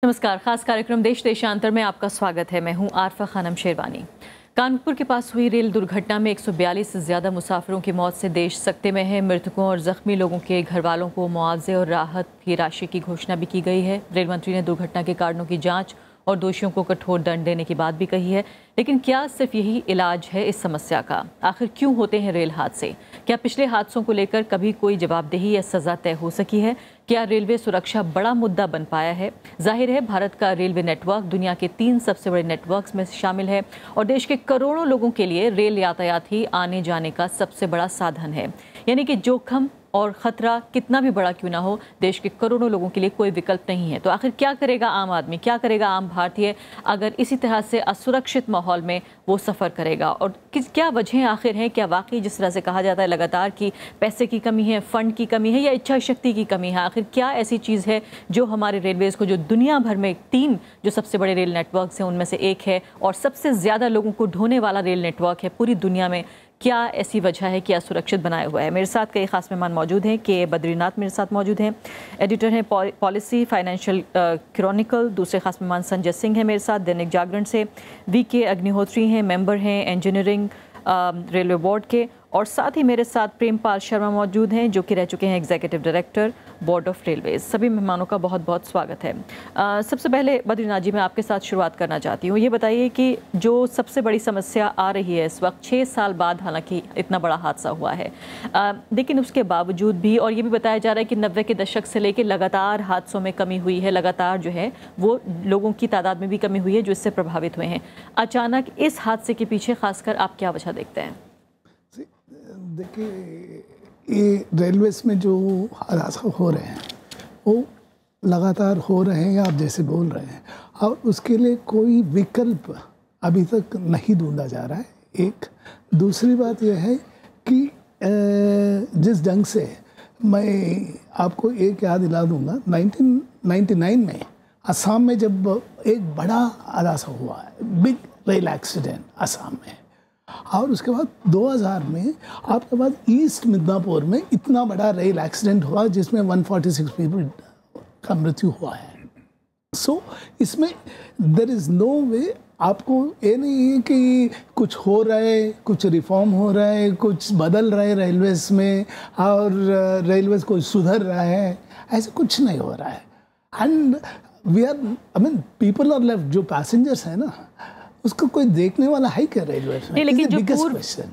नमस्कार। खास कार्यक्रम देश देशांतर में आपका स्वागत है। मैं हूं आरफा खानम शेरवानी। कानपुर के पास हुई रेल दुर्घटना में 142 से ज्यादा मुसाफिरों की मौत से देश सकते में है। मृतकों और जख्मी लोगों के घर वालों को मुआवजे और राहत की राशि की घोषणा भी की गई है। रेल मंत्री ने दुर्घटना के कारणों की जांच और दोषियों को कठोर दंड देने की बात भी कही है। लेकिन क्या सिर्फ यही इलाज है इस समस्या का? आखिर क्यों होते हैं रेल हादसे? क्या पिछले हादसों को लेकर कभी कोई जवाबदेही या सजा तय हो सकी है? क्या रेलवे सुरक्षा बड़ा मुद्दा बन पाया है? जाहिर है भारत का रेलवे नेटवर्क दुनिया के 3 सबसे बड़े नेटवर्क्स में शामिल है और देश के करोड़ों लोगों के लिए रेल यातायात ही आने जाने का सबसे बड़ा साधन है। यानी कि जोखिम और खतरा कितना भी बड़ा क्यों ना हो, देश के करोड़ों लोगों के लिए कोई विकल्प नहीं है। तो आखिर क्या करेगा आम आदमी, क्या करेगा आम भारतीय अगर इसी तरह से असुरक्षित माहौल में वो सफ़र करेगा? और क्या वजह आखिर हैं? क्या वाकई जिस तरह से कहा जाता है लगातार कि पैसे की कमी है, फंड की कमी है या इच्छा शक्ति की कमी है? आखिर क्या ऐसी चीज़ है जो हमारे रेलवेज़ को, जो दुनिया भर में 3 जो सबसे बड़े रेल नेटवर्क्स हैं उनमें से एक है और सबसे ज़्यादा लोगों को ढोने वाला रेल नेटवर्क है पूरी दुनिया में, क्या ऐसी वजह है कि असुरक्षित बनाया हुआ है? मेरे साथ कई खास मेहमान मौजूद हैं। के बद्रीनाथ मेरे साथ मौजूद हैं, एडिटर हैं पॉलिसी फाइनेंशियल क्रॉनिकल। दूसरे खास मेहमान संजय सिंह हैं मेरे साथ, दैनिक जागरण से। वीके अग्निहोत्री हैं, मेंबर हैं इंजीनियरिंग रेलवे बोर्ड के। और साथ ही मेरे साथ प्रेमपाल शर्मा मौजूद हैं जो कि रह चुके हैं executive director board of railways. सभी मेहमानों का बहुत बहुत स्वागत है। सबसे पहले बद्रीनाथ जी, मैं आपके साथ शुरुआत करना चाहती हूँ। ये बताइए कि जो सबसे बड़ी समस्या आ रही है इस वक्त, 6 साल बाद हालांकि इतना बड़ा हादसा हुआ है, लेकिन उसके बावजूद भी, और ये भी बताया जा रहा है कि 90 के दशक से लेकर लगातार हादसों में कमी हुई है, लगातार जो है वो लोगों की तादाद में भी कमी हुई है जो इससे प्रभावित हुए हैं। अचानक इस हादसे के पीछे खासकर आप क्या वजह देखते हैं? देखिए, ये रेलवेज में जो हादसा हो रहे हैं वो लगातार हो रहे हैं, आप जैसे बोल रहे हैं, और उसके लिए कोई विकल्प अभी तक नहीं ढूंढा जा रहा है। एक दूसरी बात यह है कि जिस ढंग से, मैं आपको एक याद दिला दूंगा, 1999 में असम में जब एक बड़ा हादसा हुआ है, बिग रेल एक्सीडेंट असम में, और उसके बाद 2000 में आपके पास ईस्ट मिदनापुर में इतना बड़ा रेल एक्सीडेंट हुआ जिसमें 146 पीपल का मृत्यु हुआ है। सो इसमें देयर इज़ नो वे, आपको ये नहीं है कि कुछ हो रहा है, कुछ रिफॉर्म हो रहा है, कुछ बदल रहा है रेलवेज में और रेलवेज को सुधर रहा है, ऐसे कुछ नहीं हो रहा है। And we are, I mean people are left, जो पैसेंजर्स हैं ना, उसको कोई देखने वाला है क्या रेलवे में? लेकिन जो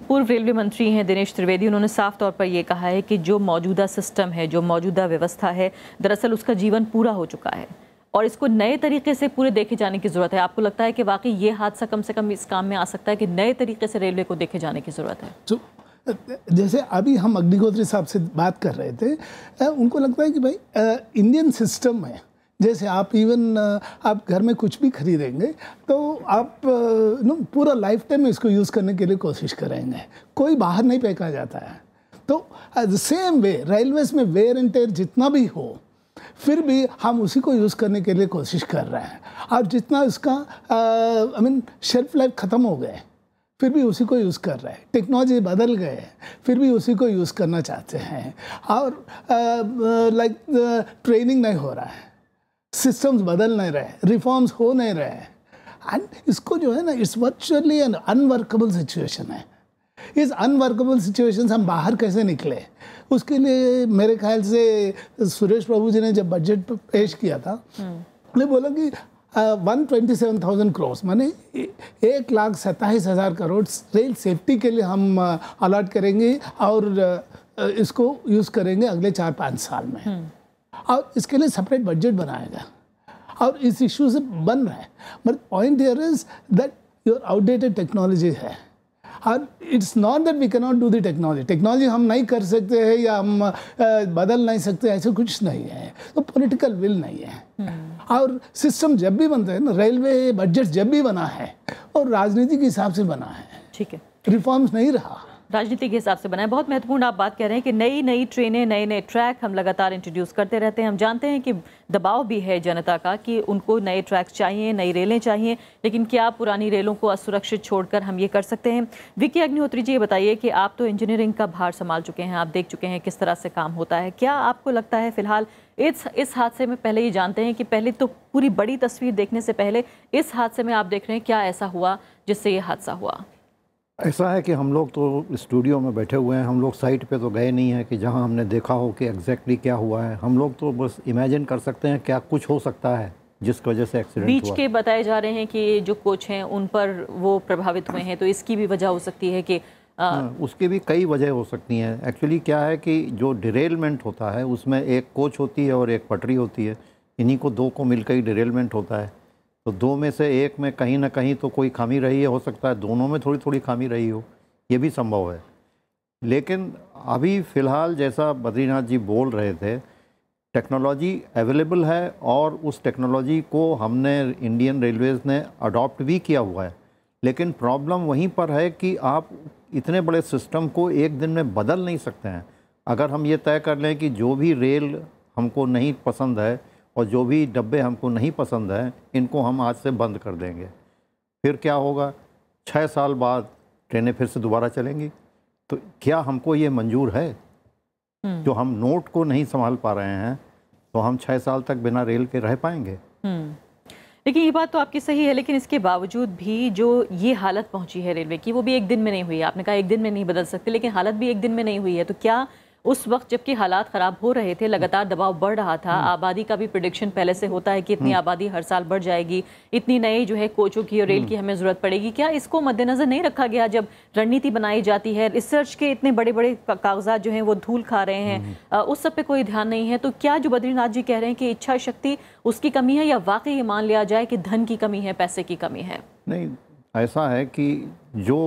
पूर्व रेलवे मंत्री हैं दिनेश त्रिवेदी, उन्होंने साफ तौर पर ये कहा है कि जो मौजूदा सिस्टम है, जो मौजूदा व्यवस्था है, दरअसल उसका जीवन पूरा हो चुका है और इसको नए तरीके से पूरे देखे जाने की ज़रूरत है। आपको लगता है कि वाकई ये हादसा कम से कम इस काम में आ सकता है कि नए तरीके से रेलवे को देखे जाने की ज़रूरत है? तो जैसे अभी हम अग्निहोत्री साहब से बात कर रहे थे, उनको लगता है कि भाई इंडियन सिस्टम में, जैसे आप इवन आप घर में कुछ भी खरीदेंगे तो आप पूरा लाइफ टाइम इसको यूज़ करने के लिए कोशिश करेंगे, कोई बाहर नहीं फेंका जाता है। तो सेम वे रेलवेज में वेयर एंड टेयर जितना भी हो, फिर भी हम उसी को यूज़ करने के लिए कोशिश कर रहे हैं, और जितना उसका आई मीन शेल्फ लाइफ ख़त्म हो गए फिर भी उसी को यूज़ कर रहे हैं। टेक्नोलॉजी बदल गए फिर भी उसी को यूज़ करना चाहते हैं, और लाइक ट्रेनिंग नहीं हो रहा है, सिस्टम्स बदल नहीं रहे, रिफॉर्म्स हो नहीं रहे, एंड इसको जो है ना, it's virtually an unworkable situation है। इस अनवर्केबल सिचुएशन से हम बाहर कैसे निकले, उसके लिए मेरे ख्याल से सुरेश प्रभु जी ने जब बजट पेश किया था, उन्होंने बोला कि 127,000 करोड़, माने 1,27,000 करोड़ रेल सेफ्टी के लिए हम अलॉट करेंगे और इसको यूज़ करेंगे अगले 4-5 साल में, और इसके लिए सेपरेट बजट बनाएगा, और इस इशू से बन रहा है। But point here is that your outdated technology है, और it's not that we can not do the technology हम नहीं कर सकते हैं या हम बदल नहीं सकते, ऐसे कुछ नहीं है। तो पॉलिटिकल विल नहीं है, और सिस्टम जब भी बनता है ना, रेलवे बजट जब भी बना है और राजनीति के हिसाब से बना है, ठीक है, रिफॉर्म्स नहीं रहा। राजनीति के हिसाब से बना है। बहुत महत्वपूर्ण आप बात कह रहे हैं कि नई नई ट्रेनें, नए नए ट्रैक हम लगातार इंट्रोड्यूस करते रहते हैं। हम जानते हैं कि दबाव भी है जनता का कि उनको नए ट्रैक्स चाहिए, नई रेलें चाहिए, लेकिन क्या पुरानी रेलों को असुरक्षित छोड़कर हम ये कर सकते हैं? विकी अग्निहोत्री जी, ये बताइए कि आप तो इंजीनियरिंग का भार संभाल चुके हैं, आप देख चुके हैं किस तरह से काम होता है। क्या आपको लगता है फिलहाल इस हादसे में, पहले ये जानते हैं कि पहले तो पूरी बड़ी तस्वीर देखने से पहले इस हादसे में आप देख रहे हैं क्या ऐसा हुआ जिससे ये हादसा हुआ? ऐसा है कि हम लोग तो स्टूडियो में बैठे हुए हैं, हम लोग साइट पे तो गए नहीं हैं कि जहां हमने देखा हो कि एग्जैक्टली क्या हुआ है। हम लोग तो बस इमेजिन कर सकते हैं क्या कुछ हो सकता है जिस वजह से एक्सीडेंट हुआ। बीच के बताए जा रहे हैं कि जो कोच हैं उन पर वो प्रभावित हुए हैं, तो इसकी भी वजह हो सकती है कि उसकी भी कई वजह हो सकती हैं। एक्चुअली क्या है कि जो डिरेलमेंट होता है उसमें एक कोच होती है और एक पटरी होती है, इन्हीं को दो को मिलकर ही डिरेलमेंट होता है। तो दो में से एक में कहीं ना कहीं तो कोई खामी रही है, हो सकता है दोनों में थोड़ी थोड़ी खामी रही हो, ये भी संभव है। लेकिन अभी फ़िलहाल जैसा बद्रीनाथ जी बोल रहे थे, टेक्नोलॉजी अवेलेबल है और उस टेक्नोलॉजी को हमने इंडियन रेलवेज़ ने अडॉप्ट भी किया हुआ है। लेकिन प्रॉब्लम वहीं पर है कि आप इतने बड़े सिस्टम को एक दिन में बदल नहीं सकते हैं। अगर हम ये तय कर लें कि जो भी रेल हमको नहीं पसंद है और जो भी डब्बे हमको नहीं पसंद है, इनको हम आज से बंद कर देंगे, फिर क्या होगा? 6 साल बाद ट्रेनें फिर से दोबारा चलेंगी। तो क्या हमको ये मंजूर है? जो हम नोट को नहीं संभाल पा रहे हैं, तो हम 6 साल तक बिना रेल के रह पाएंगे? लेकिन ये बात तो आपकी सही है, लेकिन इसके बावजूद भी जो ये हालत पहुंची है रेलवे की, वो भी एक दिन में नहीं हुई है। आपने कहा एक दिन में नहीं बदल सकते, लेकिन हालत भी एक दिन में नहीं हुई है। तो क्या उस वक्त जबकि हालात ख़राब हो रहे थे, लगातार दबाव बढ़ रहा था, आबादी का भी प्रेडिक्शन पहले से होता है कि इतनी आबादी हर साल बढ़ जाएगी, इतनी नई जो है कोचों की और रेल की हमें ज़रूरत पड़ेगी, क्या इसको मद्देनज़र नहीं रखा गया जब रणनीति बनाई जाती है? रिसर्च के इतने बड़े बड़े कागजात जो हैं वो धूल खा रहे हैं, उस सब पे कोई ध्यान नहीं है। तो क्या जो बद्रीनाथ जी कह रहे हैं कि इच्छा शक्ति उसकी कमी है, या वाकई ये मान लिया जाए कि धन की कमी है, पैसे की कमी है? नहीं, ऐसा है कि जो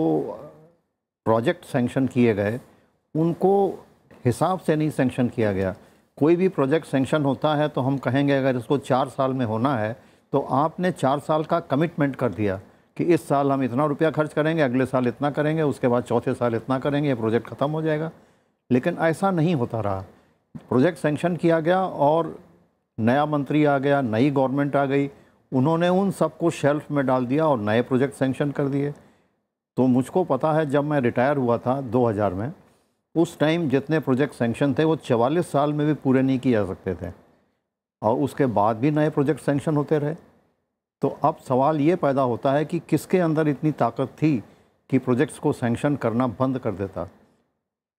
प्रोजेक्ट सैंक्शन किए गए उनको हिसाब से नहीं सैंक्शन किया गया। कोई भी प्रोजेक्ट सैंक्शन होता है तो हम कहेंगे अगर इसको 4 साल में होना है तो आपने 4 साल का कमिटमेंट कर दिया कि इस साल हम इतना रुपया खर्च करेंगे, अगले साल इतना करेंगे, उसके बाद चौथे साल इतना करेंगे, ये प्रोजेक्ट ख़त्म हो जाएगा। लेकिन ऐसा नहीं होता रहा। प्रोजेक्ट सैंक्शन किया गया और नया मंत्री आ गया, नई गवर्नमेंट आ गई, उन्होंने उन सबको शेल्फ में डाल दिया और नए प्रोजेक्ट सैंक्शन कर दिए। तो मुझको पता है जब मैं रिटायर हुआ था 2000 में, उस टाइम जितने प्रोजेक्ट सैंक्शन थे वो 44 साल में भी पूरे नहीं किए जा सकते थे, और उसके बाद भी नए प्रोजेक्ट सैंक्शन होते रहे। तो अब सवाल ये पैदा होता है कि किसके अंदर इतनी ताकत थी कि प्रोजेक्ट्स को सैंक्शन करना बंद कर देता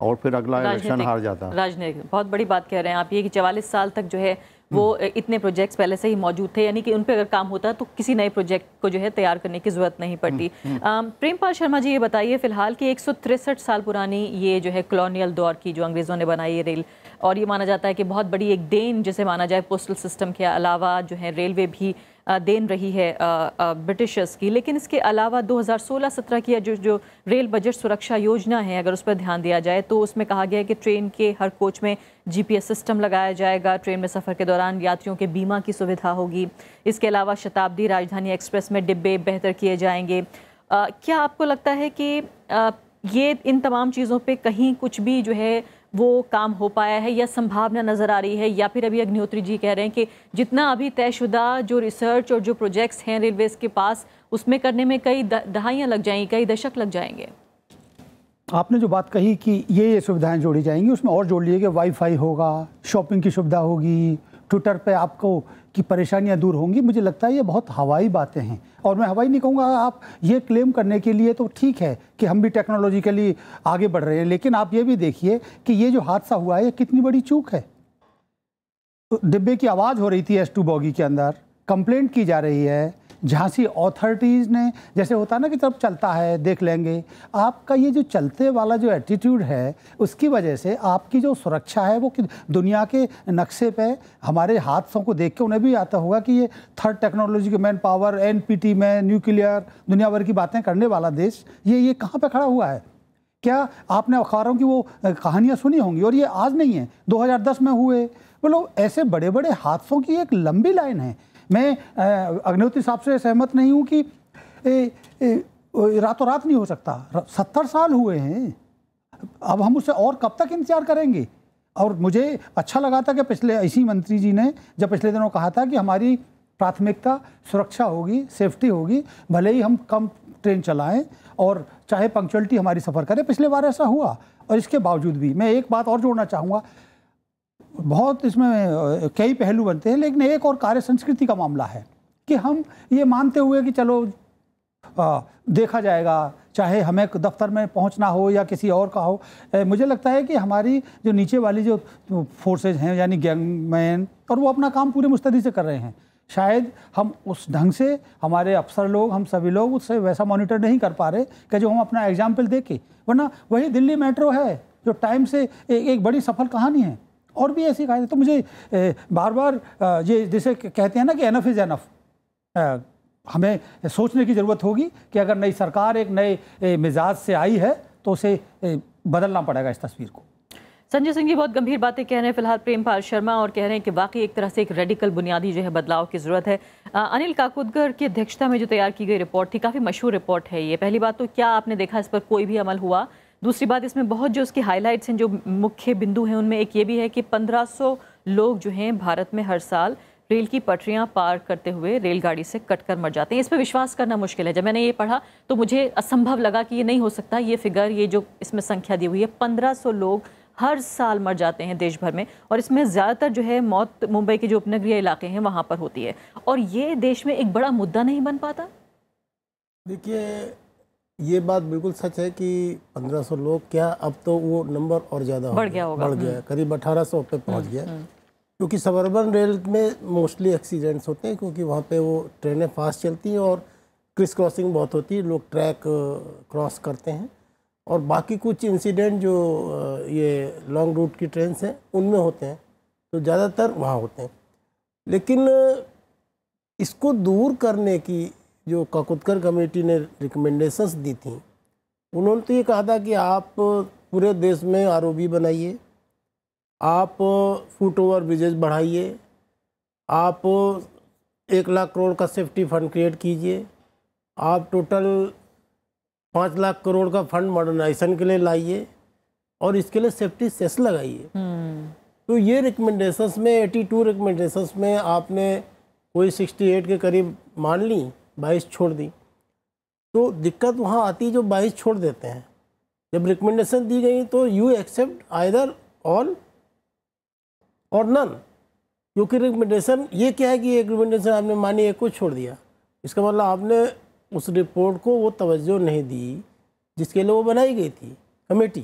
और फिर अगला इलेक्शन हार जाता। राजनीति बहुत बड़ी बात कह रहे हैं आप, ये कि 44 साल तक जो है वो इतने प्रोजेक्ट्स पहले से ही मौजूद थे, यानी कि उन पर अगर काम होता तो किसी नए प्रोजेक्ट को जो है तैयार करने की ज़रूरत नहीं पड़ती। प्रेमपाल शर्मा जी, ये बताइए फिलहाल कि 163 साल पुरानी ये जो है कॉलोनियल दौर की जो अंग्रेज़ों ने बनाई है रेल, और ये माना जाता है कि बहुत बड़ी एक देन जिसे माना जाए पोस्टल सिस्टम के अलावा जो है रेलवे भी देन रही है ब्रिटिशर्स की। लेकिन इसके अलावा 2016-17 की जो रेल बजट सुरक्षा योजना है, अगर उस पर ध्यान दिया जाए तो उसमें कहा गया है कि ट्रेन के हर कोच में GPS सिस्टम लगाया जाएगा, ट्रेन में सफ़र के दौरान यात्रियों के बीमा की सुविधा होगी। इसके अलावा शताब्दी राजधानी एक्सप्रेस में डिब्बे बेहतर किए जाएंगे। क्या आपको लगता है कि ये इन तमाम चीज़ों पे कहीं कुछ भी जो है वो काम हो पाया है, या संभावना नज़र आ रही है, या फिर अभी अग्निहोत्री जी कह रहे हैं कि जितना अभी तयशुदा जो रिसर्च और जो प्रोजेक्ट्स हैं रेलवेज़ के पास, उसमें करने में कई दहाइयाँ लग जाएंगी, कई दशक लग जाएंगे? आपने जो बात कही कि ये सुविधाएं जोड़ी जाएंगी, उसमें और जोड़ लीजिए कि वाईफाई होगा, शॉपिंग की सुविधा होगी, ट्विटर पे आपको की परेशानियां दूर होंगी। मुझे लगता है ये बहुत हवाई बातें हैं, और मैं हवाई नहीं कहूँगा। आप ये क्लेम करने के लिए तो ठीक है कि हम भी टेक्नोलॉजिकली आगे बढ़ रहे हैं, लेकिन आप ये भी देखिए कि ये जो हादसा हुआ है ये कितनी बड़ी चूक है। तो डिब्बे की आवाज़ हो रही थी S2 बॉगी के अंदर, कंप्लेंट की जा रही है, झांसी अथॉरिटीज़ ने, जैसे होता है ना कि जब चलता है देख लेंगे, आपका ये जो चलते वाला जो एटीट्यूड है उसकी वजह से आपकी जो सुरक्षा है वो दुनिया के नक्शे पे हमारे हादसों को देख के उन्हें भी आता होगा कि ये थर्ड टेक्नोलॉजी के मैन पावर, NPT में न्यूक्लियर, दुनिया भर की बातें करने वाला देश ये कहाँ पे खड़ा हुआ है? क्या आपने अखबारों की वो कहानियाँ सुनी होंगी, और ये आज नहीं है, 2010 में हुए। बोलो ऐसे बड़े बड़े हादसों की एक लंबी लाइन है। मैं अग्निहोत्री साहब से सहमत नहीं हूँ कि रातों रात नहीं हो सकता। 70 साल हुए हैं, अब हम उससे और कब तक इंतजार करेंगे? और मुझे अच्छा लगा था कि पिछले इसी मंत्री जी ने जब पिछले दिनों कहा था कि हमारी प्राथमिकता सुरक्षा होगी, सेफ्टी होगी, भले ही हम कम ट्रेन चलाएं और चाहे पंक्चुअलिटी हमारी सफ़र करें। पिछले बार ऐसा हुआ और इसके बावजूद भी मैं एक बात और जोड़ना चाहूँगा, बहुत इसमें कई पहलू बनते हैं, लेकिन एक और कार्य संस्कृति का मामला है कि हम ये मानते हुए कि चलो देखा जाएगा, चाहे हमें दफ्तर में पहुंचना हो या किसी और का हो। मुझे लगता है कि हमारी जो नीचे वाली जो फोर्सेज हैं यानी गैंगमैन, और वो अपना काम पूरे मुस्तैदी से कर रहे हैं। शायद हम उस ढंग से, हमारे अफसर लोग, हम सभी लोग उससे वैसा मॉनिटर नहीं कर पा रहे कि जो हम अपना एग्जाम्पल दे के, वरना वही दिल्ली मेट्रो है जो टाइम से एक बड़ी सफल कहानी है। और भी ऐसी कहानी। तो मुझे बार बार ये जैसे कहते हैं ना कि एनफ इज़ एनफ, हमें सोचने की ज़रूरत होगी कि अगर नई सरकार एक नए मिजाज से आई है तो उसे बदलना पड़ेगा इस तस्वीर को। संजय सिंह जी बहुत गंभीर बातें कह रहे हैं फिलहाल प्रेमपाल शर्मा, और कह रहे हैं कि वाकई एक तरह से एक रेडिकल बुनियादी जो है बदलाव की ज़रूरत है। अनिल काकोदकर की अध्यक्षता में जो तैयार की गई रिपोर्ट थी, काफ़ी मशहूर रिपोर्ट है ये। पहली बात तो क्या आपने देखा इस पर कोई भी अमल हुआ? दूसरी बात, इसमें बहुत जो उसकी हाईलाइट्स हैं, जो मुख्य बिंदु हैं, उनमें एक ये भी है कि 1500 लोग जो हैं भारत में हर साल रेल की पटरियां पार करते हुए रेलगाड़ी से कटकर मर जाते हैं। इस पर विश्वास करना मुश्किल है। जब मैंने ये पढ़ा तो मुझे असंभव लगा कि ये नहीं हो सकता। ये फिगर, ये जो इसमें संख्या दी हुई है, 1500 लोग हर साल मर जाते हैं देश भर में, और इसमें ज़्यादातर जो है मौत मुंबई के जो उपनगरीय इलाके हैं वहाँ पर होती है। और ये देश में एक बड़ा मुद्दा नहीं बन पाता? देखिए, ये बात बिल्कुल सच है कि 1500 लोग क्या, अब तो वो नंबर और ज़्यादा बढ़ गया होगा, बढ़ गया, करीब 1800 पे पहुंच गया। क्योंकि सबअर्बन रेल में मोस्टली एक्सीडेंट्स होते हैं, क्योंकि वहाँ पे वो ट्रेनें फास्ट चलती हैं और क्रिस क्रॉसिंग बहुत होती है, लोग ट्रैक क्रॉस करते हैं। और बाकी कुछ इंसिडेंट जो ये लॉन्ग रूट की ट्रेन हैं उनमें होते हैं, तो ज़्यादातर वहाँ होते हैं। लेकिन इसको दूर करने की जो काकोदकर कमेटी ने रिकमेंडेशंस दी थी, उन्होंने तो ये कहा था कि आप पूरे देश में आरओबी बनाइए, आप फुट ओवर ब्रिजेज बढ़ाइए, आप 1 लाख करोड़ का सेफ्टी फंड क्रिएट कीजिए, आप टोटल 5 लाख करोड़ का फंड मॉडर्नाइजेशन के लिए लाइए और इसके लिए सेफ्टी सेस लगाइए। तो ये रिकमेंडेशंस में 82 रिकमेंडेशंस में आपने कोई 68 के करीब मान ली, 22 छोड़ दी। तो दिक्कत वहाँ आती है जो 22 छोड़ देते हैं। जब रिकमेंडेशन दी गई तो यू एक्सेप्ट आइदर ऑल और नन, क्योंकि रिकमेंडेशन ये क्या है कि एक रिकमेंडेशन आपने मानी, एक को छोड़ दिया, इसका मतलब आपने उस रिपोर्ट को वो तवज्जो नहीं दी जिसके लिए वो बनाई गई थी कमेटी।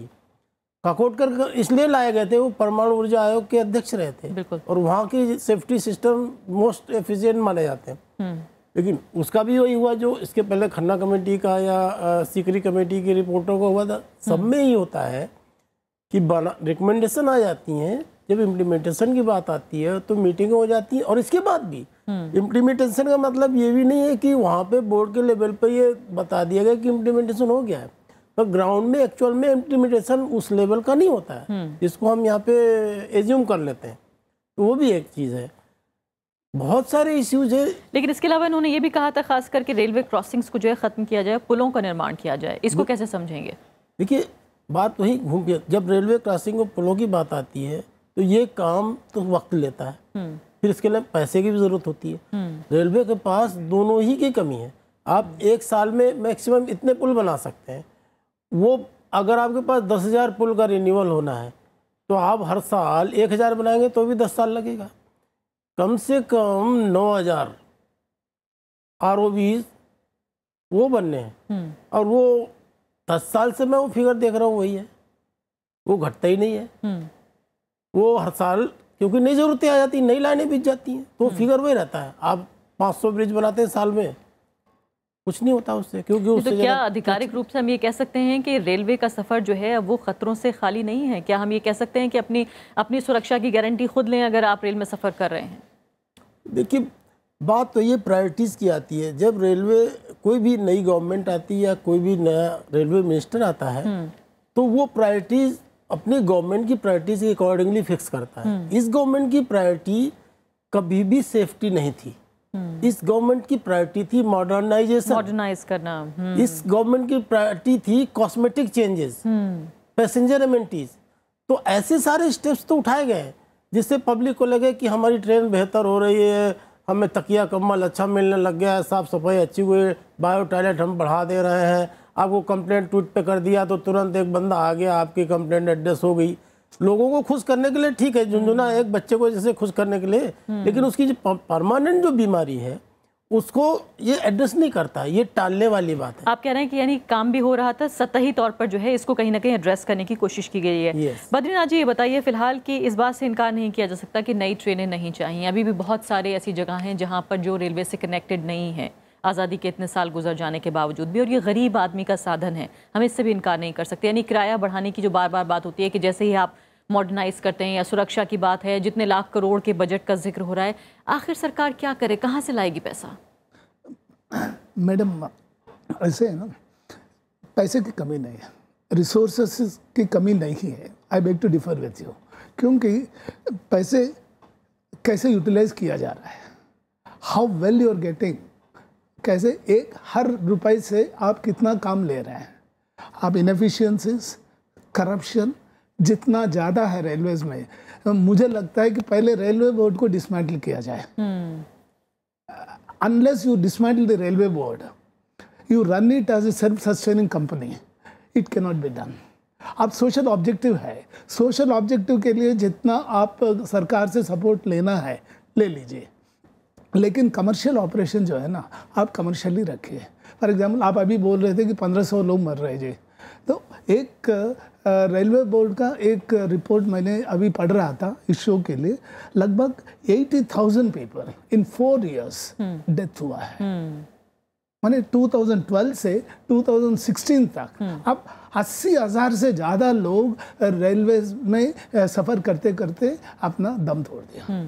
काकोदकर इसलिए लाए गए थे, वो परमाणु ऊर्जा आयोग के अध्यक्ष रहे थे और वहाँ की सेफ्टी सिस्टम मोस्ट एफिशिएंट माने जाते हैं। लेकिन उसका भी वही हुआ जो इसके पहले खन्ना कमेटी का या सीकरी कमेटी की रिपोर्टों का हुआ था। सब में ही होता है कि रिकमेंडेशन आ जाती हैं, जब इम्प्लीमेंटेशन की बात आती है तो मीटिंग हो जाती है। और इसके बाद भी इम्प्लीमेंटेशन का मतलब ये भी नहीं है कि वहाँ पे बोर्ड के लेवल पे ये बता दिया गया कि इम्प्लीमेंटेशन हो गया है, पर ग्राउंड में एक्चुअल में इम्प्लीमेंटेशन उस लेवल का नहीं होता है जिसको हम यहाँ पे एज्यूम कर लेते हैं। तो वो भी एक चीज़ है, बहुत सारे इश्यूज है। लेकिन इसके अलावा इन्होंने ये भी कहा था खास करके रेलवे क्रॉसिंग्स को जो है ख़त्म किया जाए, पुलों का निर्माण किया जाए। इसको कैसे समझेंगे? देखिए, बात वही घूम के, जब रेलवे क्रॉसिंग और पुलों की बात आती है तो ये काम तो वक्त लेता है, फिर इसके लिए पैसे की भी ज़रूरत होती है। रेलवे के पास दोनों ही की कमी है। आप एक साल में मैक्सिमम इतने पुल बना सकते हैं, वो अगर आपके पास 10,000 पुल का रिन्यूअल होना है तो आप हर साल 1,000 बनाएंगे तो भी 10 साल लगेगा। कम से कम 9,000 ROBs वो बनने हैं, और वो 10 साल से मैं वो फिगर देख रहा हूँ, वही है, वो घटता ही नहीं है। वो हर साल, क्योंकि नई ज़रूरतें आ जाती हैं, नई लाइनें बीत जाती हैं, तो फिगर वही रहता है। आप 500 ब्रिज बनाते हैं साल में, कुछ नहीं होता उससे, क्योंकि उससे तो क्या आधिकारिक रूप से हम ये कह सकते हैं कि रेलवे का सफ़र जो है वो खतरों से खाली नहीं है? क्या हम ये कह सकते हैं कि अपनी सुरक्षा की गारंटी खुद लें अगर आप रेल में सफ़र कर रहे हैं? देखिए, बात तो ये प्रायोरिटीज़ की आती है। जब रेलवे, कोई भी नई गवर्नमेंट आती है या कोई भी नया रेलवे मिनिस्टर आता है तो वो प्रायोरिटीज़ अपनी गवर्नमेंट की प्रायोरिटीज़ के अकॉर्डिंगली फिक्स करता है। इस गवर्नमेंट की प्रायोरिटी कभी भी सेफ्टी नहीं थी, इस गवर्नमेंट की प्रायोरिटी थी मॉडर्नाइज करना। इस गवर्नमेंट की प्रायोरिटी थी कॉस्मेटिक चेंजेस। Passenger amenities. तो ऐसे सारे स्टेप्स तो उठाए गए हैं जिससे पब्लिक को लगे कि हमारी ट्रेन बेहतर हो रही है, हमें तकिया कम्बल अच्छा मिलने लग गया है, साफ़ सफाई अच्छी हुई, बायो टॉयलेट हम बढ़ा दे रहे हैं। आपको कंप्लेंट ट्वीट पे कर दिया तो तुरंत एक बंदा आ गया, आपकी कंप्लेंट एड्रेस हो गई। लोगों को खुश करने के लिए ठीक है, झुंझुना एक बच्चे को जैसे खुश करने के लिए, लेकिन उसकी जो परमानेंट जो बीमारी है उसको ये एड्रेस नहीं करता, ये टालने वाली बात है। आप कह रहे हैं कि यानी काम भी हो रहा था, सतही तौर पर जो है इसको कहीं ना कहीं एड्रेस करने की कोशिश की गई है। Yes. बद्रीनाथ जी, ये बताइए फिलहाल कि इस बात से इनकार नहीं किया जा सकता कि नई ट्रेनें नहीं चाहिए। अभी भी बहुत सारे ऐसी जगह हैं जहां पर जो रेलवे से कनेक्टेड नहीं है, आज़ादी के इतने साल गुजर जाने के बावजूद भी, और ये गरीब आदमी का साधन है, हम इससे भी इनकार नहीं कर सकते। यानी किराया बढ़ाने की जो बार बार बात होती है कि जैसे ही आप मॉडर्नाइज करते हैं, या सुरक्षा की बात है, जितने लाख करोड़ के बजट का जिक्र हो रहा है, आखिर सरकार क्या करे, कहाँ से लाएगी पैसा? मैडम ऐसे है ना, पैसे की कमी नहीं है, रिसोर्सेस की कमी नहीं है। I beg to differ with you, क्योंकि पैसे कैसे यूटिलाइज किया जा रहा है, how well you are getting, कैसे एक हर रुपए से आप कितना काम ले रहे हैं। आप इनएफिशिएंसीज, करप्शन जितना ज़्यादा है रेलवेज में, मुझे लगता है कि पहले रेलवे बोर्ड को डिसमेंटल किया जाए। Unless you dismantle the railway board, you run it as a self-sustaining company, it cannot be done. अब सोशल ऑब्जेक्टिव है, सोशल ऑब्जेक्टिव के लिए जितना आप सरकार से सपोर्ट लेना है ले लीजिए, लेकिन कमर्शियल ऑपरेशन जो है ना, आप कमर्शियली रखिए। फॉर एग्जांपल, आप अभी बोल रहे थे कि 1500 लोग मर रहे जी, तो एक रेलवे बोर्ड का एक रिपोर्ट मैंने अभी पढ़ रहा था इस शो के लिए, लगभग 80,000 पीपल इन 4 years डेथ हुआ है। माने 2012 से 2016 तक अब 80,000 से ज़्यादा लोग रेलवे में सफ़र करते करते अपना दम तोड़ दिया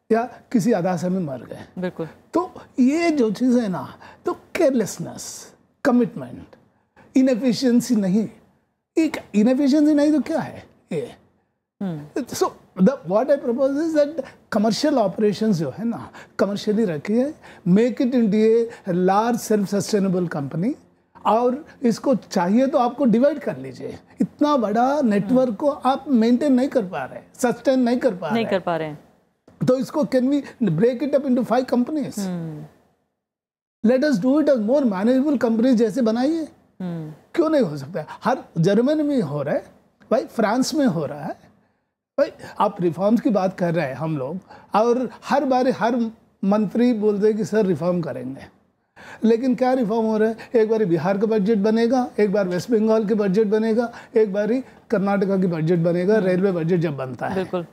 या किसी हादसे में मर गए। बिल्कुल। तो ये जो चीज़ है ना, तो केयरलेसनेस, कमिटमेंट, इनएफिशिएंसी नहीं, इनएफिशिएंसी नहीं तो क्या है ये। So what I propose is that commercial operations जो है ना, कमर्शियली रखिए, make it into a large self sustainable company, और इसको चाहिए तो आपको डिवाइड कर लीजिए। इतना बड़ा नेटवर्क को आप मेंटेन नहीं कर पा रहे, सस्टेन नहीं कर पा रहे हैं, तो इसको can we break it up into 5 companies, let us do it as more manageable companies जैसे बनाइए। क्यों नहीं हो सकता है? हर जर्मनी में हो रहा है भाई, फ्रांस में हो रहा है भाई। आप रिफॉर्म्स की बात कर रहे हैं हम लोग, और हर बार हर मंत्री बोलते हैं कि सर रिफॉर्म करेंगे, लेकिन क्या रिफॉर्म हो रहा है? एक बार बिहार का बजट बनेगा, एक बार वेस्ट बंगाल के बजट बनेगा, एक बार कर्नाटका की बजट बनेगा, रेलवे बजट जब बनता है। बिल्कुल।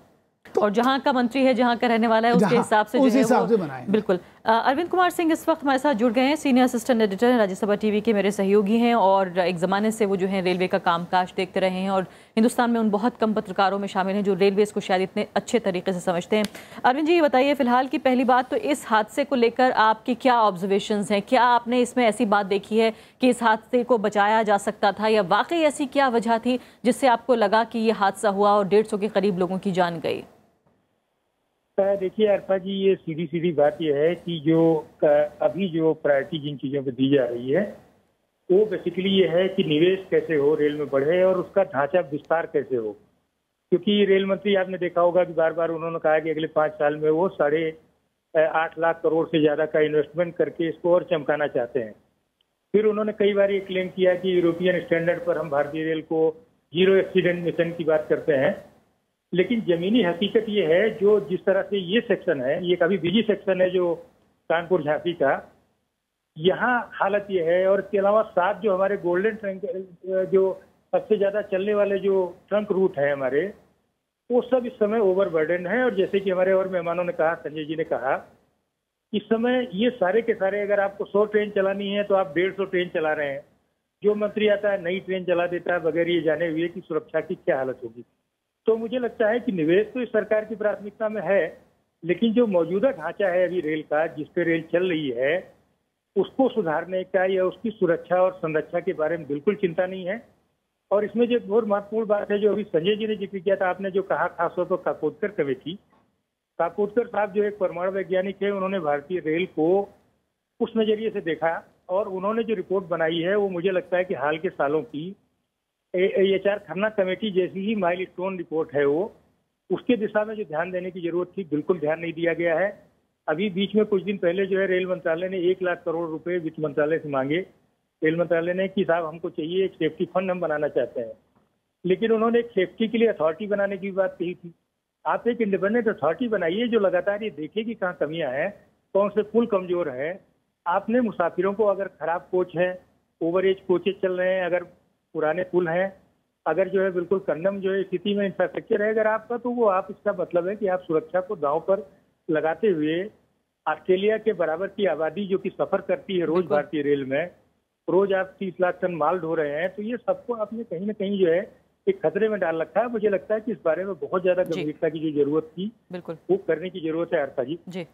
और जहां का मंत्री है, जहां का रहने वाला है, उसके हिसाब से उस हिसाब से बनाएं। बिल्कुल। अरविंद कुमार सिंह इस वक्त हमारे साथ जुड़ गए हैं, सीनियर असिस्टेंट एडिटर हैं, राज्यसभा टीवी के मेरे सहयोगी हैं, और एक ज़माने से वो जो है रेलवे का कामकाज देखते रहे हैं, और हिंदुस्तान में उन बहुत कम पत्रकारों में शामिल हैं जो रेलवे को शायद इतने अच्छे तरीके से समझते हैं। अरविंद जी, ये बताइए फिलहाल की पहली बात तो इस हादसे को लेकर आपकी क्या ऑब्जर्वेशंस हैं? क्या आपने इसमें ऐसी बात देखी है कि इस हादसे को बचाया जा सकता था, या वाकई ऐसी क्या वजह थी जिससे आपको लगा कि ये हादसा हुआ और 150 के करीब लोगों की जान गई? देखिए अर्पा जी, ये सीधी बात ये है कि जो अभी जो प्रायोरिटी जिन चीज़ों पे दी जा रही है, वो बेसिकली ये है कि निवेश कैसे हो, रेल में बढ़े, और उसका ढांचा विस्तार कैसे हो। क्योंकि रेल मंत्री आपने देखा होगा कि बार बार उन्होंने कहा कि अगले 5 साल में वो 8.5 लाख करोड़ से ज़्यादा का इन्वेस्टमेंट करके इसको और चमकाना चाहते हैं। फिर उन्होंने कई बार ये क्लेम किया कि यूरोपियन स्टैंडर्ड पर हम भारतीय रेल को 0 एक्सीडेंट मिशन की बात करते हैं, लेकिन जमीनी हकीकत ये है, जो जिस तरह से ये सेक्शन है, ये काफ़ी बिजी सेक्शन है जो कानपुर झांसी का, यहाँ हालत ये है। और इसके अलावा 7 जो हमारे गोल्डन ट्रंक, जो सबसे ज़्यादा चलने वाले जो ट्रंक रूट है हमारे, वो सब इस समय ओवरबर्डन है। और जैसे कि हमारे और मेहमानों ने कहा, संजय जी ने कहा, इस समय ये सारे के सारे, अगर आपको 100 ट्रेन चलानी है तो आप 150 ट्रेन चला रहे हैं। जो मंत्री आता है नई ट्रेन चला देता है बगैर ये जाने हुए कि सुरक्षा की क्या हालत होगी। तो मुझे लगता है कि निवेश तो इस सरकार की प्राथमिकता में है, लेकिन जो मौजूदा ढांचा है अभी रेल का, जिस पे रेल चल रही है, उसको सुधारने का या उसकी सुरक्षा और संरक्षा के बारे में बिल्कुल चिंता नहीं है। और इसमें जो बहुत महत्वपूर्ण बात है, जो अभी संजय जी ने जिक्र किया था, आपने जो कहा खासतौर पर काकोदकर कमेटी, काकोदकर साहब जो एक परमाणु वैज्ञानिक है, उन्होंने भारतीय रेल को उस नजरिए से देखा, और उन्होंने जो रिपोर्ट बनाई है वो मुझे लगता है कि हाल के सालों की HR खन्ना कमेटी जैसी ही माइलस्टोन रिपोर्ट है वो, उसके दिशा में जो ध्यान देने की जरूरत थी बिल्कुल ध्यान नहीं दिया गया है। अभी बीच में कुछ दिन पहले जो है रेल मंत्रालय ने 1 लाख करोड़ रुपए वित्त मंत्रालय से मांगे। रेल मंत्रालय ने कि साहब हमको चाहिए एक सेफ्टी फंड हम बनाना चाहते हैं, लेकिन उन्होंने एक सेफ्टी के लिए अथॉरिटी बनाने की बात कही थी। आप एक इंडिपेंडेंट अथॉरिटी बनाइए जो लगातार ये देखे कि कहाँ कमियां हैं, कौन से पुल कमजोर है। आपने मुसाफिरों को, अगर खराब कोच है, ओवर एज कोचेज चल रहे हैं, अगर पुराने पुल हैं, अगर जो है बिल्कुल कंडम जो है स्थिति में इंफ्रास्ट्रक्चर है अगर आपका, तो वो आप, इसका मतलब है कि आप सुरक्षा को दांव पर लगाते हुए ऑस्ट्रेलिया के बराबर की आबादी जो कि सफर करती है रोज भारतीय रेल में, रोज आप 30 लाख टन माल ढो रहे हैं, तो ये सबको आपने कहीं ना कहीं जो है एक खतरे में डाल रखा है। मुझे लगता है कि इस बारे में बहुत ज्यादा गंभीरता की जो जरूरत थी बिल्कुल वो करने की जरूरत है। अर्था जी जी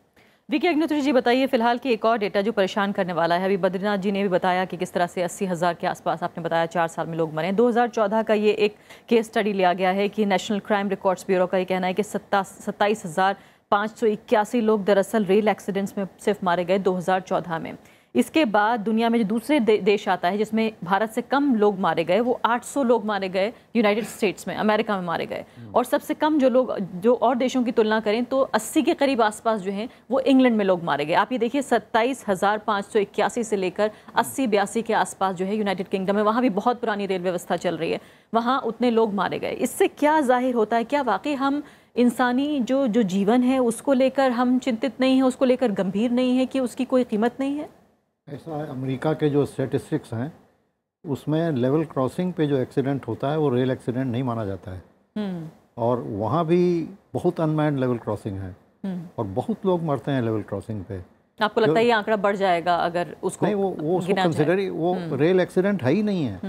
वीके अग्निहोत्री जी बताइए, फिलहाल की एक और डेटा जो परेशान करने वाला है, अभी बद्रीनाथ जी ने भी बताया कि किस तरह से 80,000 के आसपास आपने बताया 4 साल में लोग मरे। 2014 का ये एक केस स्टडी लिया गया है कि नेशनल क्राइम रिकॉर्ड्स ब्यूरो का ये कहना है कि 27,581 लोग दरअसल रेल एक्सीडेंट्स में सिर्फ मारे गए 2014 में। इसके बाद दुनिया में जो दूसरे देश आता है जिसमें भारत से कम लोग मारे गए, वो 800 लोग मारे गए यूनाइटेड स्टेट्स में, अमेरिका में मारे गए। और सबसे कम जो लोग, जो और देशों की तुलना करें तो 80 के करीब आसपास जो हैं वो इंग्लैंड में लोग मारे गए। आप ये देखिए 27,581 से लेकर 80-82 के आसपास जो है यूनाइटेड किंगडम में, वहाँ भी बहुत पुरानी रेल व्यवस्था चल रही है, वहाँ उतने लोग मारे गए। इससे क्या जाहिर होता है, क्या वाकई हम इंसानी जो जीवन है उसको लेकर हम चिंतित नहीं हैं, उसको लेकर गंभीर नहीं है कि उसकी कोई कीमत नहीं है? ऐसा है, अमेरिका के जो स्टैटिस्टिक्स हैं उसमें लेवल क्रॉसिंग पे जो एक्सीडेंट होता है वो रेल एक्सीडेंट नहीं माना जाता है। और वहाँ भी बहुत अनमैन्ड लेवल क्रॉसिंग है और बहुत लोग मरते हैं लेवल क्रॉसिंग पे। आपको लगता है ये आंकड़ा बढ़ जाएगा अगर उसको नहीं, वो उसको कंसिडर ही, वो रेल एक्सीडेंट है ही नहीं है।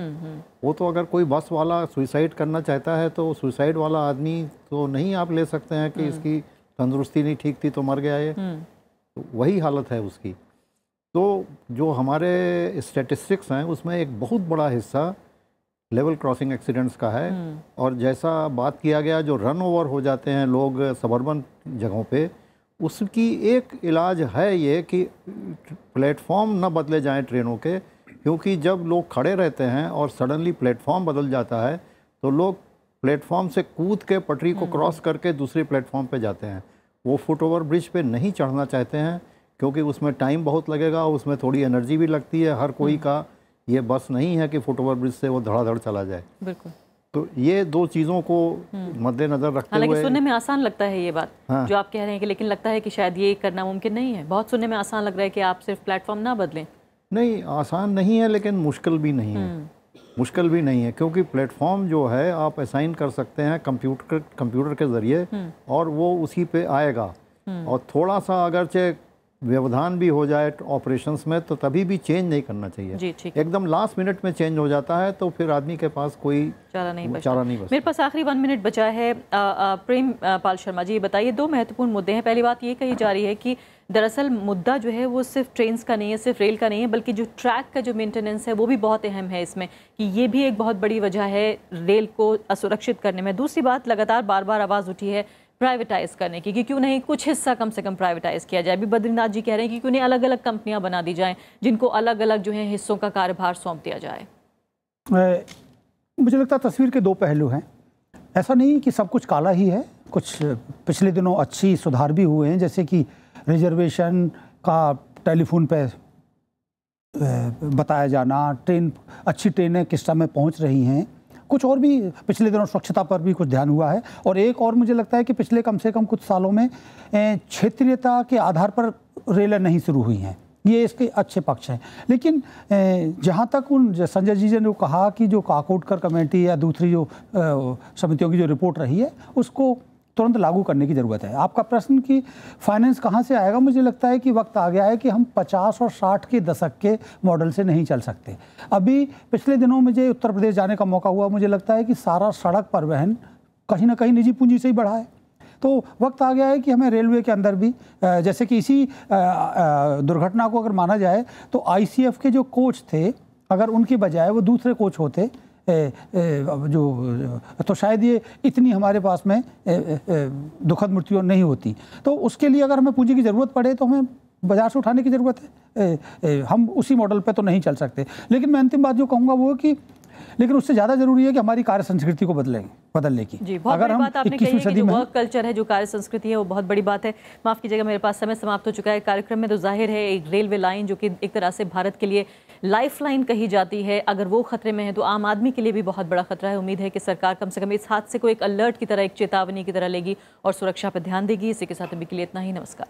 वो तो अगर कोई बस वाला सुसाइड करना चाहता है तो सुसाइड वाला आदमी तो नहीं आप ले सकते हैं कि इसकी तंदुरुस्ती नहीं ठीक थी तो मर गया ये, तो वही हालत है उसकी। तो जो हमारे स्टैटिस्टिक्स हैं उसमें एक बहुत बड़ा हिस्सा लेवल क्रॉसिंग एक्सीडेंट्स का है। और जैसा बात किया गया, जो रन ओवर हो जाते हैं लोग सबर्बन जगहों पे, उसकी एक इलाज है ये कि प्लेटफॉर्म न बदले जाएं ट्रेनों के, क्योंकि जब लोग खड़े रहते हैं और सडनली प्लेटफॉर्म बदल जाता है तो लोग प्लेटफॉर्म से कूद के पटरी को क्रॉस करके दूसरे प्लेटफॉर्म पे जाते हैं। वो फुट ओवर ब्रिज पे नहीं चढ़ना चाहते हैं क्योंकि उसमें टाइम बहुत लगेगा, उसमें थोड़ी एनर्जी भी लगती है। हर कोई का ये बस नहीं है कि फुट ओवर ब्रिज से वो धड़ाधड़ चला जाए। बिल्कुल। तो ये दो चीज़ों को मद्देनजर रखते हुए, हालांकि सुनने में आसान लगता है ये बात जो आप कह रहे हैं कि, लेकिन लगता है कि शायद ये करना मुमकिन नहीं है। बहुत सुनने में आसान लग रहा है कि आप सिर्फ प्लेटफॉर्म ना बदलें। नहीं, आसान नहीं है लेकिन मुश्किल भी नहीं है। मुश्किल भी नहीं है क्योंकि प्लेटफॉर्म जो है आप असाइन कर सकते हैं कंप्यूटर के ज़रिए और वो उसी पे आएगा। और थोड़ा सा अगरचे व्यवधान भी हो जाए ऑपरेशंस में तो तभी भी चेंज नहीं करना चाहिए। जी, ठीक। एकदम लास्ट मिनट में चेंज हो जाता है तो फिर आदमी के पास कोई चारा नहीं बचता। मेरे पास आखिरी 1 मिनट बचा है। प्रेम पाल शर्मा जी, बताइए, 2 महत्वपूर्ण मुद्दे हैं। पहली बात ये कही जा रही है कि दरअसल मुद्दा जो है वो सिर्फ ट्रेन्स का नहीं है, सिर्फ रेल का नहीं है, बल्कि जो ट्रैक का जो मेंटेनेंस है वो भी बहुत अहम है इसमें, कि ये भी एक बहुत बड़ी वजह है रेल को असुरक्षित करने में। दूसरी बात, लगातार बार बार आवाज़ उठी है प्राइवेटाइज करने की, कि क्यों नहीं कुछ हिस्सा कम से कम प्राइवेटाइज किया जाए। अभी बद्रीनाथ जी कह रहे हैं कि क्यों नहीं अलग अलग कंपनियां बना दी जाएं जिनको अलग अलग जो है हिस्सों का कार्यभार सौंप दिया जाए। मुझे लगता है तस्वीर के 2 पहलू हैं। ऐसा नहीं कि सब कुछ काला ही है, कुछ पिछले दिनों अच्छी सुधार भी हुए हैं, जैसे कि रिजर्वेशन का टेलीफोन पे बताया जाना, अच्छी ट्रेनें किस समय पहुंच रही हैं, कुछ और भी पिछले दिनों स्वच्छता पर भी कुछ ध्यान हुआ है। और एक और मुझे लगता है कि पिछले कम से कम कुछ सालों में क्षेत्रीयता के आधार पर रेलें नहीं शुरू हुई हैं, ये इसके अच्छे पक्ष हैं। लेकिन जहाँ तक उन संजय जी ने कहा कि जो काकोडकर कमेटी या दूसरी जो समितियों की जो रिपोर्ट रही है उसको तुरंत लागू करने की ज़रूरत है। आपका प्रश्न कि फाइनेंस कहाँ से आएगा, मुझे लगता है कि वक्त आ गया है कि हम 50 और 60 के दशक के मॉडल से नहीं चल सकते। अभी पिछले दिनों मुझे उत्तर प्रदेश जाने का मौका हुआ, मुझे लगता है कि सारा सड़क परिवहन कहीं ना कहीं निजी पूंजी से ही बढ़ा है। तो वक्त आ गया है कि हमें रेलवे के अंदर भी, जैसे कि इसी दुर्घटना को अगर माना जाए तो ICF के जो कोच थे, अगर उनकी बजाय वो दूसरे कोच होते तो शायद ये इतनी हमारे पास में दुखद मृत्यु नहीं होती। तो उसके लिए अगर हमें पूंजी की ज़रूरत पड़े तो हमें बाजार से उठाने की ज़रूरत है। हम उसी मॉडल पे तो नहीं चल सकते। लेकिन मैं अंतिम बात जो कहूँगा वो कि लेकिन उससे ज़्यादा जरूरी है कि हमारी कार्य संस्कृति को बदलने की। जी, बहुत बड़ी बात आपने कही है कि जो वर्क कल्चर है, जो कार्य संस्कृति है, वो बहुत बड़ी बात है। माफ़ कीजिएगा, मेरे पास समय समाप्त हो चुका है कार्यक्रम में। तो जाहिर है एक रेलवे लाइन जो कि एक तरह से भारत के लिए लाइफ लाइन कही जाती है, अगर वो खतरे में है तो आम आदमी के लिए भी बहुत बड़ा खतरा है। उम्मीद है कि सरकार कम से कम इस हादसे को एक अलर्ट की तरह, एक चेतावनी की तरह लेगी और सुरक्षा पर ध्यान देगी। इसी के साथ अभी के लिए इतना ही। नमस्कार।